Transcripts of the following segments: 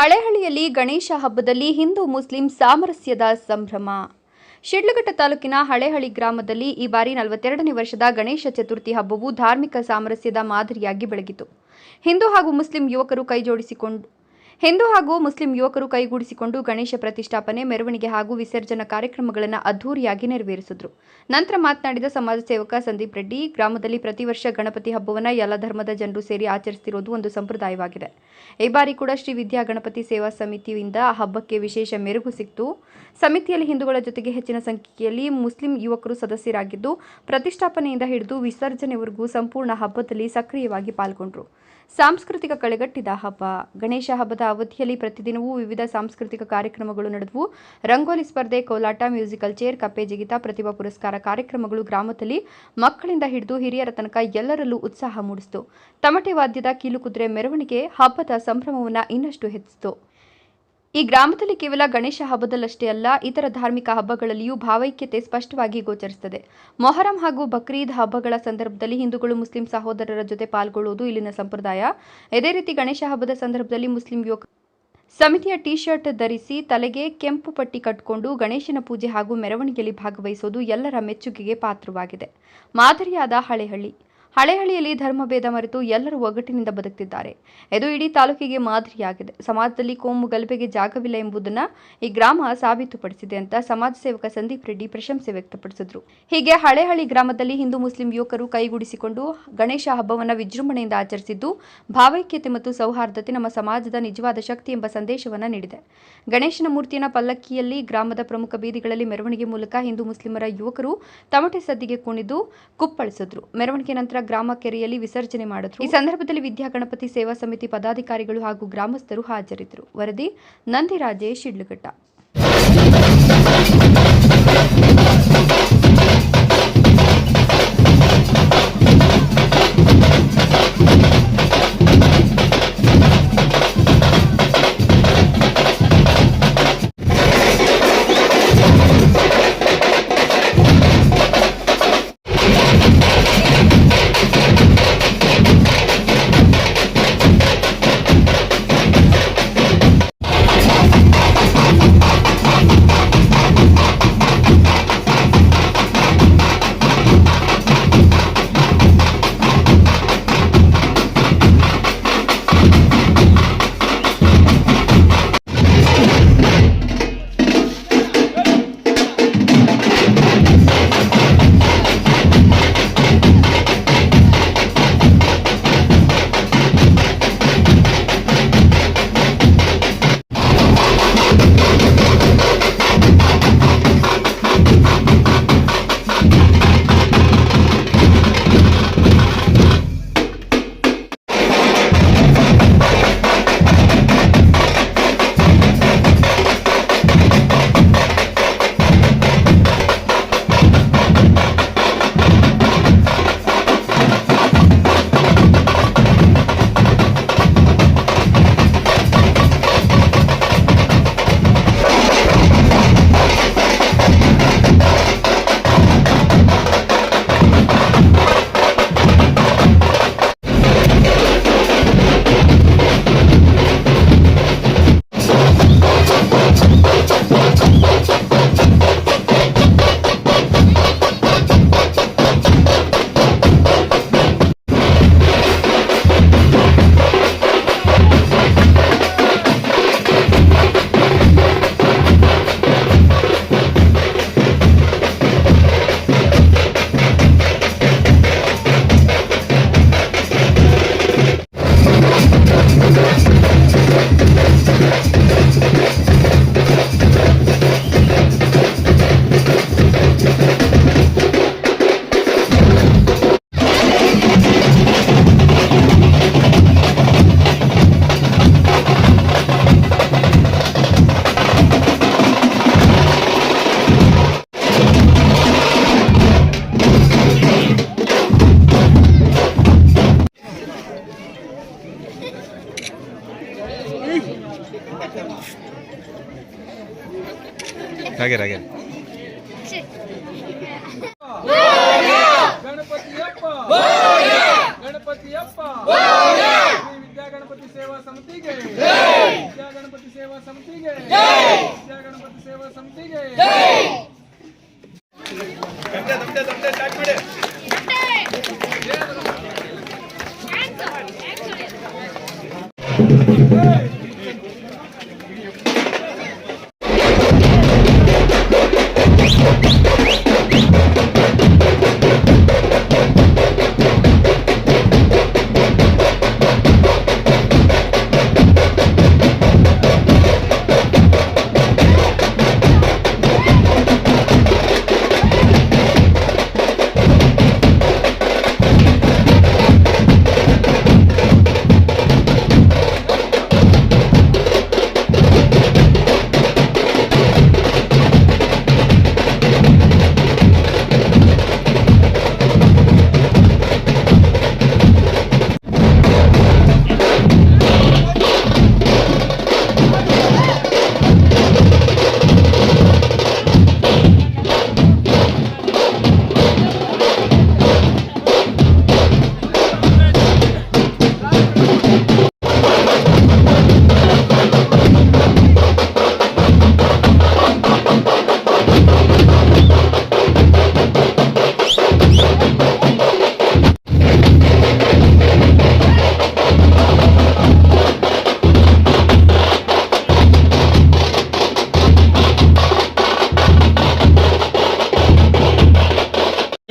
ಹಳೆಹಳ್ಳಿಯಲ್ಲಿ ಗಣೇಶ ಹಬ್ಬದಲ್ಲಿ ಹಿಂದೂ ಮುಸ್ಲಿಂ ಸಾಮರಸ್ಯದ ಸಂಭ್ರಮ. ಶಿಡ್ಲಘಟ್ಟ ತಾಲೂಕಿನ ಹಳೆಹಳ್ಳಿ ಗ್ರಾಮದಲ್ಲಿ ಈ ಬಾರಿ 42ನೇ ವರ್ಷದ ಗಣೇಶ ಚತುರ್ಥಿ ಹಬ್ಬವು ಧಾರ್ಮಿಕ ಸಾಮರಸ್ಯದ ಮಾದರಿಯಾಗಿ ಬೆಳಗಿತು. ಹಿಂದೂ ಹಾಗೂ ಮುಸ್ಲಿಂ ಯುವಕರು ಕೈಗೂಡಿಸಿಕೊಂಡು ಗಣೇಶ ಪ್ರತಿಷ್ಠಾಪನೆ, ಮೆರವಣಿಗೆ ಹಾಗೂ ವಿಸರ್ಜನಾ ಕಾರ್ಯಕ್ರಮಗಳನ್ನು ಅದ್ದೂರಿಯಾಗಿ ನೆರವೇರಿಸಿದರು. ನಂತರ ಮಾತನಾಡಿದ ಸಮಾಜ ಸೇವಕ ಸಂದೀಪ್ ರೆಡ್ಡಿ, ಗ್ರಾಮದಲ್ಲಿ ಪ್ರತಿ ವರ್ಷ ಗಣಪತಿ ಹಬ್ಬವನ್ನು ಎಲ್ಲ ಧರ್ಮದ ಜನರು ಸೇರಿ ಆಚರಿಸುತ್ತಿರುವುದು ಒಂದು ಸಂಪ್ರದಾಯವಾಗಿದೆ. ಈ ಬಾರಿ ಕೂಡ ಶ್ರೀ ವಿದ್ಯಾ ಗಣಪತಿ ಸೇವಾ ಸಮಿತಿಯಿಂದ ಹಬ್ಬಕ್ಕೆ ವಿಶೇಷ ಮೆರುಗು ಸಿಕ್ಕಿತು. ಸಮಿತಿಯಲ್ಲಿ ಹಿಂದೂಗಳ ಜೊತೆಗೆ ಹೆಚ್ಚಿನ ಸಂಖ್ಯೆಯಲ್ಲಿ ಮುಸ್ಲಿಂ ಯುವಕರು ಸದಸ್ಯರಾಗಿದ್ದು, ಪ್ರತಿಷ್ಠಾಪನೆಯಿಂದ ಹಿಡಿದು ವಿಸರ್ಜನೆವರೆಗೂ ಸಂಪೂರ್ಣ ಹಬ್ಬದಲ್ಲಿ ಸಕ್ರಿಯವಾಗಿ ಪಾಲ್ಗೊಂಡರು. ಸಾಂಸ್ಕೃತಿಕ ಕಳೆಗಟ್ಟಿದ ಹಬ್ಬ. ಗಣೇಶ ಹಬ್ಬದ ಅವಧಿಯಲ್ಲಿ ಪ್ರತಿದಿನವೂ ವಿವಿಧ ಸಾಂಸ್ಕೃತಿಕ ಕಾರ್ಯಕ್ರಮಗಳು ನಡೆದವು. ರಂಗೋಲಿ ಸ್ಪರ್ಧೆ, ಕೋಲಾಟ, ಮ್ಯೂಸಿಕಲ್ ಚೇರ್, ಕಪ್ಪೆ ಜಿಗಿತ, ಪ್ರತಿಭಾ ಪುರಸ್ಕಾರ ಕಾರ್ಯಕ್ರಮಗಳು ಗ್ರಾಮದಲ್ಲಿ ಮಕ್ಕಳಿಂದ ಹಿಡಿದು ಹಿರಿಯರ ತನಕ ಎಲ್ಲರಲ್ಲೂ ಉತ್ಸಾಹ ಮೂಡಿಸಿತು. ತಮಟೆ ವಾದ್ಯದ ಕೀಲುಕುದುರೆ ಮೆರವಣಿಗೆ ಹಬ್ಬದ ಸಂಭ್ರಮವನ್ನು ಇನ್ನಷ್ಟು ಹೆಚ್ಚಿಸಿತು. ಈ ಗ್ರಾಮದಲ್ಲಿ ಕೇವಲ ಗಣೇಶ ಹಬ್ಬದಲ್ಲಷ್ಟೇ ಅಲ್ಲ, ಇತರ ಧಾರ್ಮಿಕ ಹಬ್ಬಗಳಲ್ಲಿಯೂ ಭಾವೈಕ್ಯತೆ ಸ್ಪಷ್ಟವಾಗಿ ಗೋಚರಿಸುತ್ತದೆ. ಮೊಹರಂ ಹಾಗೂ ಬಕ್ರೀದ್ ಹಬ್ಬಗಳ ಸಂದರ್ಭದಲ್ಲಿ ಹಿಂದೂಗಳು ಮುಸ್ಲಿಂ ಸಹೋದರರ ಜೊತೆ ಪಾಲ್ಗೊಳ್ಳುವುದು ಇಲ್ಲಿನ ಸಂಪ್ರದಾಯ. ಇದೇ ರೀತಿ ಗಣೇಶ ಹಬ್ಬದ ಸಂದರ್ಭದಲ್ಲಿ ಮುಸ್ಲಿಂ ಯುವಕರು ಸಮಿತಿಯ ಟೀ ಶರ್ಟ್ ಧರಿಸಿ ತಲೆಗೆ ಕೆಂಪು ಪಟ್ಟಿ ಕಟ್ಟಿಕೊಂಡು ಗಣೇಶನ ಪೂಜೆ ಹಾಗೂ ಮೆರವಣಿಗೆಯಲ್ಲಿ ಭಾಗವಹಿಸುವುದು ಎಲ್ಲರ ಮೆಚ್ಚುಗೆಗೆ ಪಾತ್ರವಾಗಿದೆ. ಮಾದರಿಯಾದ ಹಳೆಹಳ್ಳಿಯಲ್ಲಿ ಧರ್ಮಭೇದ ಮರೆತು ಎಲ್ಲರೂ ಒಗ್ಗಟ್ಟಿನಿಂದ ಬದುಕುತ್ತಿದ್ದಾರೆ. ಇದು ಇಡೀ ತಾಲೂಕಿಗೆ ಮಾದರಿಯಾಗಿದೆ. ಸಮಾಜದಲ್ಲಿ ಕೋಮು ಗಲಭೆಗೆ ಜಾಗವಿಲ್ಲ ಎಂಬುದನ್ನು ಈ ಗ್ರಾಮ ಸಾಬೀತುಪಡಿಸಿದೆ ಅಂತ ಸಮಾಜ ಸೇವಕ ಸಂದೀಪ್ ರೆಡ್ಡಿ ಪ್ರಶಂಸೆ ವ್ಯಕ್ತಪಡಿಸಿದರು. ಹೀಗೆ ಹಳೆಹಳ್ಳಿ ಗ್ರಾಮದಲ್ಲಿ ಹಿಂದೂ ಮುಸ್ಲಿಂ ಯುವಕರು ಕೈಗೂಡಿಸಿಕೊಂಡು ಗಣೇಶ ಹಬ್ಬವನ್ನು ವಿಜೃಂಭಣೆಯಿಂದ ಆಚರಿಸಿದ್ದು, ಭಾವೈಕ್ಯತೆ ಮತ್ತು ಸೌಹಾರ್ದತೆ ನಮ್ಮ ಸಮಾಜದ ನಿಜವಾದ ಶಕ್ತಿ ಎಂಬ ಸಂದೇಶವನ್ನು ನೀಡಿದೆ. ಗಣೇಶನ ಮೂರ್ತಿಯನ್ನು ಪಲ್ಲಕ್ಕಿಯಲ್ಲಿ ಗ್ರಾಮದ ಪ್ರಮುಖ ಬೀದಿಗಳಲ್ಲಿ ಮೆರವಣಿಗೆ ಮೂಲಕ ಹಿಂದೂ ಮುಸ್ಲಿಮರ ಯುವಕರು ತಮಟೆ ಸದ್ದಿಗೆ ಕುಣಿದು ಕುಪ್ಪಳಿಸಿದ್ರು. ಮೆರವಣಿಗೆ ನಂತರ ಗ್ರಾಮ ಕೆರೆಯಲ್ಲಿ ವಿಸರ್ಜನೆ ಮಾಡಿದ್ರು. ಈ ಸಂದರ್ಭದಲ್ಲಿ ವಿದ್ಯಾ ಗಣಪತಿ ಸೇವಾ ಸಮಿತಿ ಪದಾಧಿಕಾರಿಗಳು ಹಾಗೂ ಗ್ರಾಮಸ್ಥರು ಹಾಜರಿದ್ದರು. ವರದಿ ನಂದಿರಾಜೇಶ್, ಶಿಡ್ಲಘಟ್ಟ. ಹಾಗೆ ಗಣಪತಿಯಪ್ಪ ಶ್ರೀ ವಿದ್ಯಾ ಗಣಪತಿ ಸೇವಾ ಸಮಿತಿಗೆ ಸೇವಾ ಸಮಿತಿಗೆ ವಿದ್ಯಾ ಗಣಪತಿ ಸೇವಾ ಸಮಿತಿಗೆ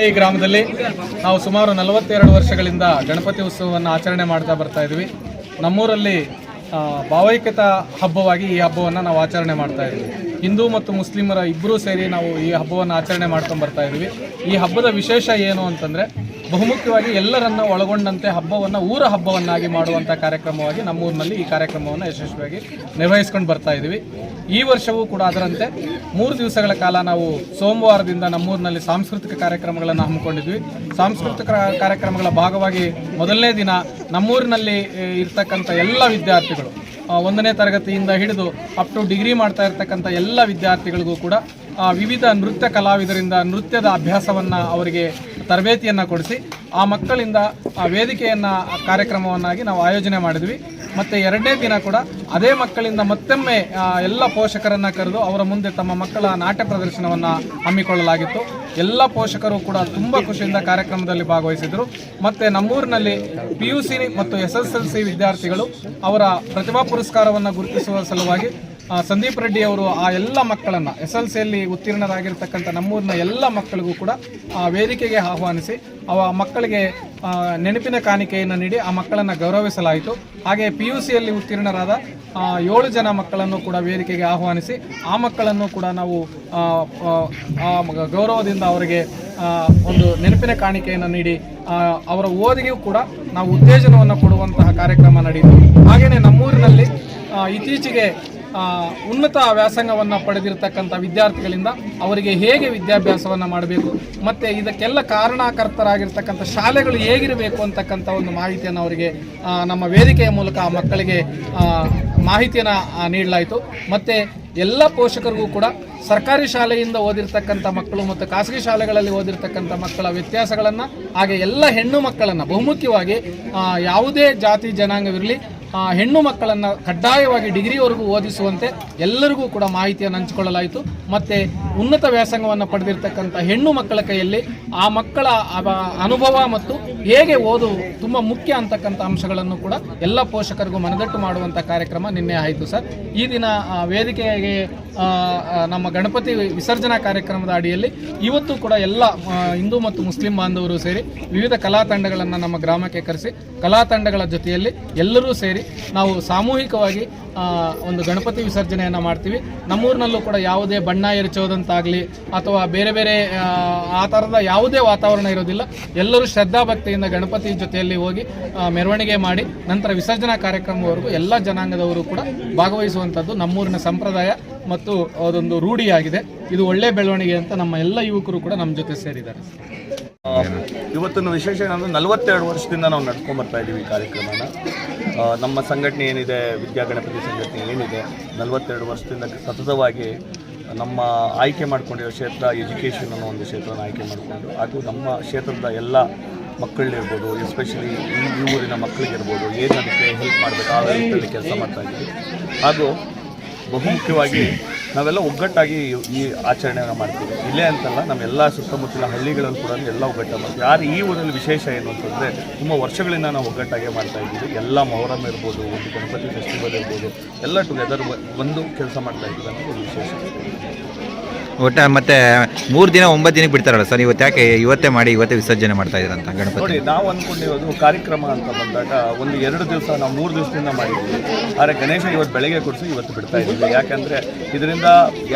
ಈ ಗ್ರಾಮದಲ್ಲಿ ನಾವು ಸುಮಾರು 42 ವರ್ಷಗಳಿಂದ ಗಣಪತಿ ಉತ್ಸವವನ್ನು ಆಚರಣೆ ಮಾಡ್ತಾ ಬರ್ತಾ ಇದ್ವಿ. ನಮ್ಮೂರಲ್ಲಿ ಭಾವೈಕ್ಯತಾ ಹಬ್ಬವಾಗಿ ಈ ಹಬ್ಬವನ್ನು ನಾವು ಆಚರಣೆ ಮಾಡ್ತಾ ಇದ್ವಿ. ಹಿಂದೂ ಮತ್ತು ಮುಸ್ಲಿಮರ ಇಬ್ಬರೂ ಸೇರಿ ನಾವು ಈ ಹಬ್ಬವನ್ನು ಆಚರಣೆ ಮಾಡ್ಕೊಂಡು ಬರ್ತಾ ಇದ್ವಿ. ಈ ಹಬ್ಬದ ವಿಶೇಷ ಏನು ಅಂತಂದರೆ ಬಹುಮುಖ್ಯವಾಗಿ ಎಲ್ಲರನ್ನ ಒಳಗೊಂಡಂತೆ ಹಬ್ಬವನ್ನು ಊರ ಹಬ್ಬವನ್ನಾಗಿ ಮಾಡುವಂಥ ಕಾರ್ಯಕ್ರಮವಾಗಿ ನಮ್ಮೂರಿನಲ್ಲಿ ಈ ಕಾರ್ಯಕ್ರಮವನ್ನು ಯಶಸ್ವಿಯಾಗಿ ನಿರ್ವಹಿಸ್ಕೊಂಡು ಬರ್ತಾ ಇದ್ವಿ. ಈ ವರ್ಷವೂ ಕೂಡ ಅದರಂತೆ 3 ದಿವಸಗಳ ಕಾಲ ನಾವು ಸೋಮವಾರದಿಂದ ನಮ್ಮೂರಿನಲ್ಲಿ ಸಾಂಸ್ಕೃತಿಕ ಕಾರ್ಯಕ್ರಮಗಳನ್ನು ಹಮ್ಮಿಕೊಂಡಿದ್ವಿ. ಸಾಂಸ್ಕೃತಿಕ ಕಾರ್ಯಕ್ರಮಗಳ ಭಾಗವಾಗಿ ಮೊದಲನೇ ದಿನ ನಮ್ಮೂರಿನಲ್ಲಿ ಇರ್ತಕ್ಕಂಥ ಎಲ್ಲ ವಿದ್ಯಾರ್ಥಿಗಳು 1ನೇ ತರಗತಿಯಿಂದ ಹಿಡಿದು ಅಪ್ ಟು ಡಿಗ್ರಿ ಮಾಡ್ತಾ ಇರ್ತಕ್ಕಂಥ ಎಲ್ಲ ವಿದ್ಯಾರ್ಥಿಗಳಿಗೂ ಕೂಡ ವಿವಿಧ ನೃತ್ಯ ಕಲಾವಿದರಿಂದ ನೃತ್ಯದ ಅಭ್ಯಾಸವನ್ನು ಅವರಿಗೆ ತರಬೇತಿಯನ್ನು ಕೊಡಿಸಿ ಆ ಮಕ್ಕಳಿಂದ ವೇದಿಕೆಯನ್ನು ಕಾರ್ಯಕ್ರಮವನ್ನಾಗಿ ನಾವು ಆಯೋಜನೆ ಮಾಡಿದ್ವಿ. ಮತ್ತು 2ನೇ ದಿನ ಕೂಡ ಅದೇ ಮಕ್ಕಳಿಂದ ಮತ್ತೊಮ್ಮೆ ಎಲ್ಲ ಪೋಷಕರನ್ನು ಕರೆದು ಅವರ ಮುಂದೆ ತಮ್ಮ ಮಕ್ಕಳ ನಾಟ್ಯ ಪ್ರದರ್ಶನವನ್ನು ಹಮ್ಮಿಕೊಳ್ಳಲಾಗಿತ್ತು. ಎಲ್ಲ ಪೋಷಕರು ಕೂಡ ತುಂಬ ಖುಷಿಯಿಂದ ಕಾರ್ಯಕ್ರಮದಲ್ಲಿ ಭಾಗವಹಿಸಿದರು. ಮತ್ತು ನಮ್ಮೂರಿನಲ್ಲಿ PUC ಮತ್ತು SSLC ವಿದ್ಯಾರ್ಥಿಗಳು ಅವರ ಪ್ರತಿಭಾ ಪುರಸ್ಕಾರವನ್ನು ಗುರುತಿಸುವ ಸಲುವಾಗಿ ಸಂದೀಪ್ ರೆಡ್ಡಿ ಅವರು ಆ ಎಲ್ಲ ಮಕ್ಕಳನ್ನು SLCಯಲ್ಲಿ ಉತ್ತೀರ್ಣರಾಗಿರ್ತಕ್ಕಂಥ ನಮ್ಮೂರಿನ ಎಲ್ಲ ಮಕ್ಕಳಿಗೂ ಕೂಡ ವೇದಿಕೆಗೆ ಆಹ್ವಾನಿಸಿ ಆ ಮಕ್ಕಳಿಗೆ ನೆನಪಿನ ಕಾಣಿಕೆಯನ್ನು ನೀಡಿ ಆ ಮಕ್ಕಳನ್ನು ಗೌರವಿಸಲಾಯಿತು. ಹಾಗೆ PUCಯಲ್ಲಿ ಉತ್ತೀರ್ಣರಾದ 7 ಜನ ಮಕ್ಕಳನ್ನು ಕೂಡ ವೇದಿಕೆಗೆ ಆಹ್ವಾನಿಸಿ ಆ ಮಕ್ಕಳನ್ನು ಕೂಡ ನಾವು ಗೌರವದಿಂದ ಅವರಿಗೆ ಒಂದು ನೆನಪಿನ ಕಾಣಿಕೆಯನ್ನು ನೀಡಿ ಅವರ ಓದಿಗೂ ಕೂಡ ನಾವು ಉತ್ತೇಜನವನ್ನು ಕೊಡುವಂತಹ ಕಾರ್ಯಕ್ರಮ ನಡೆಯಿತು. ಹಾಗೆಯೇ ನಮ್ಮೂರಿನಲ್ಲಿ ಇತ್ತೀಚೆಗೆ ಉನ್ನತ ವ್ಯಾಸಂಗವನ್ನು ಪಡೆದಿರತಕ್ಕಂಥ ವಿದ್ಯಾರ್ಥಿಗಳಿಂದ ಅವರಿಗೆ ಹೇಗೆ ವಿದ್ಯಾಭ್ಯಾಸವನ್ನು ಮಾಡಬೇಕು ಮತ್ತು ಇದಕ್ಕೆಲ್ಲ ಕಾರಣಕರ್ತರಾಗಿರ್ತಕ್ಕಂಥ ಶಾಲೆಗಳು ಹೇಗಿರಬೇಕು ಅಂತಕ್ಕಂಥ ಒಂದು ಮಾಹಿತಿಯನ್ನು ಅವರಿಗೆ ನಮ್ಮ ವೇದಿಕೆಯ ಮೂಲಕ ಆ ಮಕ್ಕಳಿಗೆ ಮಾಹಿತಿಯನ್ನು ನೀಡಲಾಯಿತು. ಮತ್ತು ಎಲ್ಲ ಪೋಷಕರಿಗೂ ಕೂಡ ಸರ್ಕಾರಿ ಶಾಲೆಯಿಂದ ಓದಿರ್ತಕ್ಕಂಥ ಮಕ್ಕಳು ಮತ್ತು ಖಾಸಗಿ ಶಾಲೆಗಳಲ್ಲಿ ಓದಿರ್ತಕ್ಕಂಥ ಮಕ್ಕಳ ವ್ಯತ್ಯಾಸಗಳನ್ನು ಹಾಗೆ ಎಲ್ಲ ಹೆಣ್ಣು ಮಕ್ಕಳನ್ನು ಬಹುಮುಖ್ಯವಾಗಿ ಯಾವುದೇ ಜಾತಿ ಜನಾಂಗವಿರಲಿ ಹೆಣ್ಣು ಮಕ್ಕಳನ್ನು ಕಡ್ಡಾಯವಾಗಿ ಡಿಗ್ರಿವರೆಗೂ ಓದಿಸುವಂತೆ ಎಲ್ಲರಿಗೂ ಕೂಡ ಮಾಹಿತಿಯನ್ನು ಹಂಚಿಕೊಳ್ಳಲಾಯಿತು. ಮತ್ತು ಉನ್ನತ ವ್ಯಾಸಂಗವನ್ನು ಪಡೆದಿರ್ತಕ್ಕಂಥ ಹೆಣ್ಣು ಮಕ್ಕಳ ಕೈಯಲ್ಲಿ ಆ ಮಕ್ಕಳ ಅನುಭವ ಮತ್ತು ಹೇಗೆ ಓದು ತುಂಬ ಮುಖ್ಯ ಅಂತಕ್ಕಂಥ ಅಂಶಗಳನ್ನು ಕೂಡ ಎಲ್ಲ ಪೋಷಕರಿಗೂ ಮನದಟ್ಟು ಮಾಡುವಂಥ ಕಾರ್ಯಕ್ರಮ ನಿನ್ನೆ ಆಯಿತು ಸರ್. ಈ ದಿನ ವೇದಿಕೆಗೆ ನಮ್ಮ ಗಣಪತಿ ವಿಸರ್ಜನಾ ಕಾರ್ಯಕ್ರಮದ ಅಡಿಯಲ್ಲಿ ಇವತ್ತು ಕೂಡ ಎಲ್ಲ ಹಿಂದೂ ಮತ್ತು ಮುಸ್ಲಿಂ ಬಾಂಧವರು ಸೇರಿ ವಿವಿಧ ಕಲಾ ತಂಡಗಳನ್ನು ನಮ್ಮ ಗ್ರಾಮಕ್ಕೆ ಕರೆಸಿ ಕಲಾ ತಂಡಗಳ ಜೊತೆಯಲ್ಲಿ ಎಲ್ಲರೂ ಸೇರಿ ನಾವು ಸಾಮೂಹಿಕವಾಗಿ ಒಂದು ಗಣಪತಿ ವಿಸರ್ಜನೆಯನ್ನು ಮಾಡ್ತೀವಿ. ನಮ್ಮೂರಿನಲ್ಲೂ ಕೂಡ ಯಾವುದೇ ಬಣ್ಣ ಎರಚೋದಂತಾಗಲಿ ಅಥವಾ ಬೇರೆ ಬೇರೆ ಆ ಥರದ ಯಾವುದೇ ವಾತಾವರಣ ಇರೋದಿಲ್ಲ. ಎಲ್ಲರೂ ಶ್ರದ್ಧಾಭಕ್ತಿಯಿಂದ ಗಣಪತಿ ಜೊತೆಯಲ್ಲಿ ಹೋಗಿ ಮೆರವಣಿಗೆ ಮಾಡಿ ನಂತರ ವಿಸರ್ಜನಾ ಕಾರ್ಯಕ್ರಮವರೆಗೂ ಎಲ್ಲ ಜನಾಂಗದವರು ಕೂಡ ಭಾಗವಹಿಸುವಂಥದ್ದು ನಮ್ಮೂರಿನ ಸಂಪ್ರದಾಯ ಮತ್ತು ಅದೊಂದು ರೂಢಿಯಾಗಿದೆ. ಇದು ಒಳ್ಳೆಯ ಬೆಳವಣಿಗೆ ಅಂತ ನಮ್ಮ ಎಲ್ಲ ಯುವಕರು ಕೂಡ ನಮ್ಮ ಜೊತೆ ಸೇರಿದ್ದಾರೆ. ಇವತ್ತಿನ ವಿಶೇಷ ಏನಂದರೆ 42 ವರ್ಷದಿಂದ ನಾವು ನಡ್ಕೊಂಡು ಬರ್ತಾ ಇದ್ದೀವಿ ಈ ಕಾರ್ಯಕ್ರಮನ. ನಮ್ಮ ಸಂಘಟನೆ ಏನಿದೆ, ವಿದ್ಯಾ ಗಣಪತಿ ಸಂಘಟನೆ ಏನಿದೆ, 42 ವರ್ಷದಿಂದ ಸತತವಾಗಿ ನಮ್ಮ ಆಯ್ಕೆ ಮಾಡಿಕೊಂಡಿರೋ ಕ್ಷೇತ್ರ ಎಜುಕೇಷನ್ ಅನ್ನೋ ಒಂದು ಕ್ಷೇತ್ರನ ಆಯ್ಕೆ ಮಾಡಿಕೊಂಡು ಹಾಗೂ ನಮ್ಮ ಕ್ಷೇತ್ರದ ಎಲ್ಲ ಮಕ್ಕಳಿರ್ಬೋದು, ಎಸ್ಪೆಷಲಿ ಈ ಊರಿನ ಮಕ್ಕಳಿಗಿರ್ಬೋದು ಏನು ಅದಕ್ಕೆ ಹೆಲ್ಪ್ ಮಾಡಬೇಕು ಆ ರೀತಿಯಲ್ಲಿ ಕೆಲಸ ಮಾಡ್ತಾ ಇದ್ದೀವಿ. ಹಾಗೂ ಬಹುಮುಖ್ಯವಾಗಿ ನಾವೆಲ್ಲ ಒಗ್ಗಟ್ಟಾಗಿ ಈ ಆಚರಣೆಯನ್ನು ಮಾಡ್ತೀವಿ. ಇಲ್ಲೇ ಅಂತಲ್ಲ, ನಮ್ಮೆಲ್ಲ ಸುತ್ತಮುತ್ತಲ ಹಳ್ಳಿಗಳಲ್ಲಿ ಕೂಡ ಎಲ್ಲ ಒಗ್ಗಟ್ಟು ಮಾಡ್ತೀವಿ. ಯಾರು ಈ ಊರಲ್ಲಿ ವಿಶೇಷ ಏನು ಅಂತಂದರೆ, ತುಂಬ ವರ್ಷಗಳಿಂದ ನಾವು ಒಗ್ಗಟ್ಟಾಗೆ ಮಾಡ್ತಾ ಇದ್ದೀವಿ. ಎಲ್ಲ ಮೊಹರಂ ಇರ್ಬೋದು, ಒಂದು ಗಣಪತಿ ಫೆಸ್ಟಿವಲ್ ಇರ್ಬೋದು, ಎಲ್ಲ ಟುಗೆದರ್ ಒಂದು ಕೆಲಸ ಮಾಡ್ತಾ ಇದ್ದೀವಿ ಅಂತ ಒಂದು ವಿಶೇಷ. ಒಟ್ಟು ಮತ್ತೆ 3 ದಿನ 9 ದಿನಕ್ಕೆ ಬಿಡ್ತಾರಲ್ಲ ಸರ್, ಇವತ್ತು ಯಾಕೆ ಇವತ್ತೇ ಮಾಡಿ ಇವತ್ತೇ ವಿಸರ್ಜನೆ ಮಾಡ್ತಾ ಇದ್ದೀರಂತ ಗಣಪತಿ? ನೋಡಿ, ನಾವು ಅಂದ್ಕೊಂಡಿರೋದು ಕಾರ್ಯಕ್ರಮ ಅಂತ ಬಂದಾಗ ಒಂದು 2 ದಿವಸ, ನಾವು 3 ದಿವಸದಿಂದ ಮಾಡಿದ್ದೀವಿ. ಆದರೆ ಗಣೇಶ ಇವತ್ತು ಬೆಳಗ್ಗೆ ಕೊಡಿಸಿ ಇವತ್ತು ಬಿಡ್ತಾ ಇದ್ದೀವಿ. ಯಾಕಂದರೆ ಇದರಿಂದ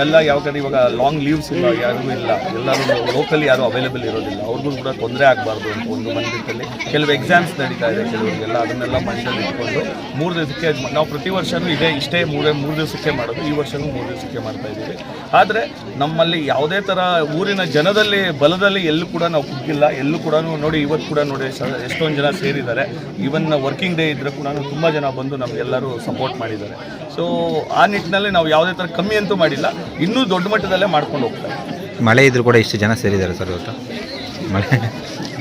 ಎಲ್ಲ ಯಾವ ಕಡೆ ಇವಾಗ ಲಾಂಗ್ ಲೀವ್ಸ್ ಇಲ್ಲ, ಯಾರಿಗೂ ಇಲ್ಲ, ಎಲ್ಲರೂ ಲೋಕಲಿ ಯಾರೂ ಅವೈಲೇಬಲ್ ಇರೋದಿಲ್ಲ, ಅವ್ರಿಗೂ ಕೂಡ ತೊಂದರೆ ಆಗಬಾರ್ದು ಅಂತ ಒಂದು ಮಂದಿರದಲ್ಲಿ ಕೆಲವು ಎಕ್ಸಾಮ್ಸ್ ನಡೀತಾ ಇದೆ ಕೆಲವರಿಗೆಲ್ಲ, ಅದನ್ನೆಲ್ಲ ಮನಸ್ಸಲ್ಲಿ ಇಟ್ಕೊಂಡು 3 ದಿವಸಕ್ಕೆ ನಾವು ಪ್ರತಿ ವರ್ಷವೂ ಇಷ್ಟೇ 3 ದಿವಸಕ್ಕೆ ಮಾಡೋದು. ಈ ವರ್ಷವೂ 3 ದಿವಸಕ್ಕೆ ಮಾಡ್ತಾ ಇದ್ದೀವಿ. ಆದರೆ ನಮ್ಮಲ್ಲಿ ಯಾವುದೇ ಥರ ಊರಿನ ಜನದಲ್ಲಿ ಬಲದಲ್ಲಿ ಎಲ್ಲೂ ಕೂಡ ನಾವು ಕುಗ್ಗಿಲ್ಲ. ಎಲ್ಲೂ ಕೂಡ ನೋಡಿ, ಇವತ್ತು ಕೂಡ ನೋಡಿ ಎಷ್ಟೊಂದು ಜನ ಸೇರಿದ್ದಾರೆ. ಈವನ್ ವರ್ಕಿಂಗ್ ಡೇ ಇದ್ದರೆ ಕೂಡ ತುಂಬ ಜನ ಬಂದು ನಮಗೆಲ್ಲರೂ ಸಪೋರ್ಟ್ ಮಾಡಿದ್ದಾರೆ. ಸೊ ಆ ನಿಟ್ಟಿನಲ್ಲಿ ನಾವು ಯಾವುದೇ ಥರ ಕಮ್ಮಿ ಅಂತೂ ಮಾಡಿಲ್ಲ, ಇನ್ನೂ ದೊಡ್ಡ ಮಟ್ಟದಲ್ಲೇ ಮಾಡ್ಕೊಂಡು ಹೋಗ್ತಾರೆ. ಮಳೆ ಇದ್ರೂ ಕೂಡ ಇಷ್ಟು ಜನ ಸೇರಿದ್ದಾರೆ ಸರ್ ಇವತ್ತು.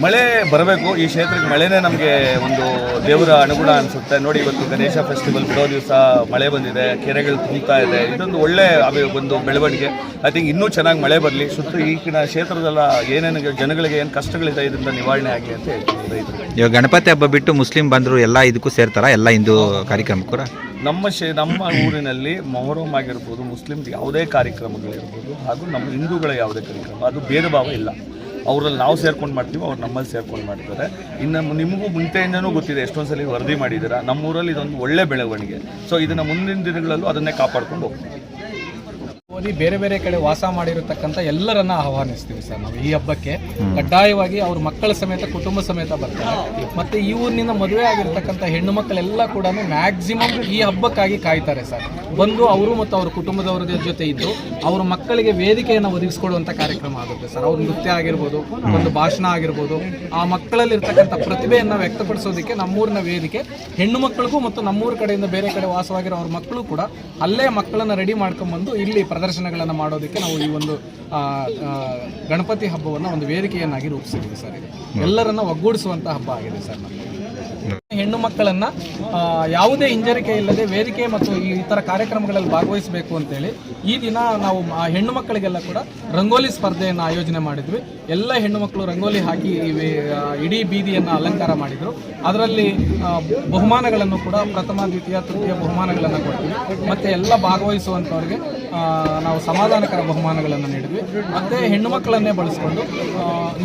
ಮಳೆ ಬರಬೇಕು, ಈ ಕ್ಷೇತ್ರಕ್ಕೆ ಮಳೆನೇ ನಮಗೆ ಒಂದು ದೇವರ ಅನುಗುಣ ಅನಿಸುತ್ತೆ. ನೋಡಿ, ಇವತ್ತು ಗಣೇಶ ಫೆಸ್ಟಿವಲ್ ಬಿಡೋ ದಿವಸ ಮಳೆ ಬಂದಿದೆ, ಕೆರೆಗಳು ತುಂಬ್ತಾ ಇದೆ. ಇದೊಂದು ಒಳ್ಳೆ ಒಂದು ಬೆಳವಣಿಗೆ. ಐ ಥಿಂಕ್ ಇನ್ನೂ ಚೆನ್ನಾಗಿ ಮಳೆ ಬರಲಿ, ಸುತ್ತ ಈಗಿನ ಕ್ಷೇತ್ರದಲ್ಲ ಏನೇನು ಜನಗಳಿಗೆ ಏನು ಕಷ್ಟಗಳಿದೆ ಇದರಿಂದ ನಿವಾರಣೆ ಆಗಲಿ ಅಂತ ಹೇಳ್ತೀನಿ ರೈತರು. ಇವಾಗ ಗಣಪತಿ ಹಬ್ಬ ಬಿಟ್ಟು ಮುಸ್ಲಿಂ ಬಂದರು ಎಲ್ಲ ಇದಕ್ಕೂ ಸೇರ್ತಾರ, ಎಲ್ಲ ಹಿಂದೂ ಕಾರ್ಯಕ್ರಮ ಕೂಡ? ನಮ್ಮ ಊರಿನಲ್ಲಿ ಮೊಹರಂ ಆಗಿರ್ಬೋದು, ಮುಸ್ಲಿಮ್ದು ಯಾವುದೇ ಕಾರ್ಯಕ್ರಮಗಳಿರ್ಬೋದು, ಹಾಗೂ ನಮ್ಮ ಹಿಂದೂಗಳ ಯಾವುದೇ ಕಾರ್ಯಕ್ರಮ, ಅದು ಭೇದ ಭಾವ ಇಲ್ಲ. ಅವರಲ್ಲಿ ನಾವು ಸೇರ್ಕೊಂಡು ಮಾಡ್ತೀವಿ, ಅವ್ರು ನಮ್ಮಲ್ಲಿ ಸೇರ್ಕೊಂಡು ಮಾಡ್ತಾರೆ. ಇನ್ನು ನಿಮಗೂ ಮುಂಚೆಯಿಂದನೂ ಗೊತ್ತಿದೆ, ಎಷ್ಟೊಂದು ಸಲ ವರದಿ ಮಾಡಿದ್ದೀರಾ, ನಮ್ಮೂರಲ್ಲಿ ಇದೊಂದು ಒಳ್ಳೆ ಬೆಳವಣಿಗೆ. ಸೊ ಇದನ್ನು ಮುಂದಿನ ದಿನಗಳಲ್ಲೂ ಅದನ್ನೇ ಕಾಪಾಡ್ಕೊಂಡು ಹೋಗ್ತೀವಿ. ಬೇರೆ ಬೇರೆ ಕಡೆ ವಾಸ ಮಾಡಿರತಕ್ಕಂಥ ಎಲ್ಲರನ್ನ ಆಹ್ವಾನಿಸ್ತೀವಿ ಸರ್ ನಾವು ಈ ಹಬ್ಬಕ್ಕೆ. ಕಡ್ಡಾಯವಾಗಿ ಅವ್ರ ಮಕ್ಕಳ ಸಮೇತ, ಕುಟುಂಬ ಸಮೇತ ಬರ್ತಾರೆ. ಮತ್ತೆ ಈ ಊರಿನಿಂದ ಮದುವೆ ಆಗಿರ್ತಕ್ಕಂಥ ಹೆಣ್ಣು ಮಕ್ಕಳೆಲ್ಲ ಕೂಡ ಮ್ಯಾಕ್ಸಿಮಮ್ ಈ ಹಬ್ಬಕ್ಕಾಗಿ ಕಾಯ್ತಾರೆ ಸರ್. ಬಂದು ಅವರು ಮತ್ತು ಅವ್ರ ಕುಟುಂಬದವ್ರ ಜೊತೆ ಇದ್ದು ಅವ್ರ ಮಕ್ಕಳಿಗೆ ವೇದಿಕೆಯನ್ನು ಒದಗಿಸ್ಕೊಡುವಂಥ ಕಾರ್ಯಕ್ರಮ ಆಗುತ್ತೆ ಸರ್. ಅವ್ರ ನೃತ್ಯ ಆಗಿರ್ಬೋದು, ಒಂದು ಭಾಷಣ ಆಗಿರ್ಬೋದು, ಆ ಮಕ್ಕಳಲ್ಲಿ ಇರ್ತಕ್ಕಂಥ ಪ್ರತಿಭೆಯನ್ನು ವ್ಯಕ್ತಪಡಿಸೋದಕ್ಕೆ ನಮ್ಮೂರಿನ ವೇದಿಕೆ ಹೆಣ್ಣು ಮಕ್ಕಳಿಗೂ ಮತ್ತು ನಮ್ಮೂರ ಕಡೆಯಿಂದ ಬೇರೆ ಕಡೆ ವಾಸವಾಗಿರೋ ಅವ್ರ ಮಕ್ಕಳು ಕೂಡ ಅಲ್ಲೇ ಮಕ್ಕಳನ್ನು ರೆಡಿ ಮಾಡ್ಕೊಂಡ್ಬಂದು ಇಲ್ಲಿ ಪ್ರದರ್ಶನಗಳನ್ನು ಮಾಡೋದಕ್ಕೆ ನಾವು ಈ ಒಂದು ಗಣಪತಿ ಹಬ್ಬವನ್ನು ಒಂದು ವೇದಿಕೆಯನ್ನಾಗಿ ರೂಪಿಸಿದ್ದೀವಿ ಸರ್. ಇದು ಎಲ್ಲರನ್ನ ಒಗ್ಗೂಡಿಸುವಂಥ ಹಬ್ಬ ಆಗಿದೆ ಸರ್. ಹೆಣ್ಣು ಮಕ್ಕಳನ್ನ ಯಾವುದೇ ಹಿಂಜರಿಕೆ ಇಲ್ಲದೆ ವೇದಿಕೆ ಮತ್ತು ಈ ಥರ ಕಾರ್ಯಕ್ರಮಗಳಲ್ಲಿ ಭಾಗವಹಿಸಬೇಕು ಅಂತೇಳಿ ಈ ದಿನ ನಾವು ಹೆಣ್ಣು ಮಕ್ಕಳಿಗೆಲ್ಲ ಕೂಡ ರಂಗೋಲಿ ಸ್ಪರ್ಧೆಯನ್ನು ಆಯೋಜನೆ ಮಾಡಿದ್ವಿ. ಎಲ್ಲ ಹೆಣ್ಣು ಮಕ್ಕಳು ರಂಗೋಲಿ ಹಾಕಿ ಇಡೀ ಬೀದಿಯನ್ನು ಅಲಂಕಾರ ಮಾಡಿದರು. ಅದರಲ್ಲಿ ಬಹುಮಾನಗಳನ್ನು ಕೂಡ ಪ್ರಥಮ, ದ್ವಿತೀಯ, ತೃತೀಯ ಬಹುಮಾನಗಳನ್ನು ಕೊಡ್ತೀವಿ. ಮತ್ತು ಎಲ್ಲ ಭಾಗವಹಿಸುವಂಥವ್ರಿಗೆ ನಾವು ಸಮಾಧಾನಕರ ಬಹುಮಾನಗಳನ್ನು ನೀಡಿದ್ವಿ. ಮತ್ತು ಹೆಣ್ಣು ಮಕ್ಕಳನ್ನೇ ಬಳಸ್ಕೊಂಡು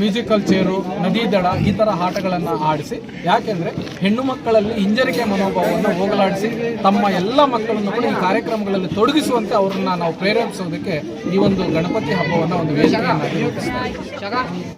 ಮ್ಯೂಸಿಕಲ್ ಚೇರು, ನದಿ ದಡ, ಈ ಥರ ಆಟಗಳನ್ನು ಆಡಿಸಿ, ಯಾಕೆಂದರೆ ಹೆಣ್ಣು ಮಕ್ಕಳಲ್ಲಿ ಹಿಂಜರಿಕೆ ಮನೋಭಾವವನ್ನು ಹೋಗಲಾಡಿಸಿ ತಮ್ಮ ಎಲ್ಲ ಮಕ್ಕಳನ್ನು ಕೂಡ ಈ ಕಾರ್ಯಕ್ರಮಗಳಲ್ಲಿ ತೊಡಗಿಸುವಂತೆ ಅವರನ್ನು ನಾವು ಪ್ರೇರೇಪಿಸೋದಕ್ಕೆ ಈ ಒಂದು ಗಣಪತಿ ಹಬ್ಬವನ್ನು ಒಂದು ವೇದಿಕೆಯನ್ನಾಗಿ ರೂಪಿಸ್ತೀವಿ.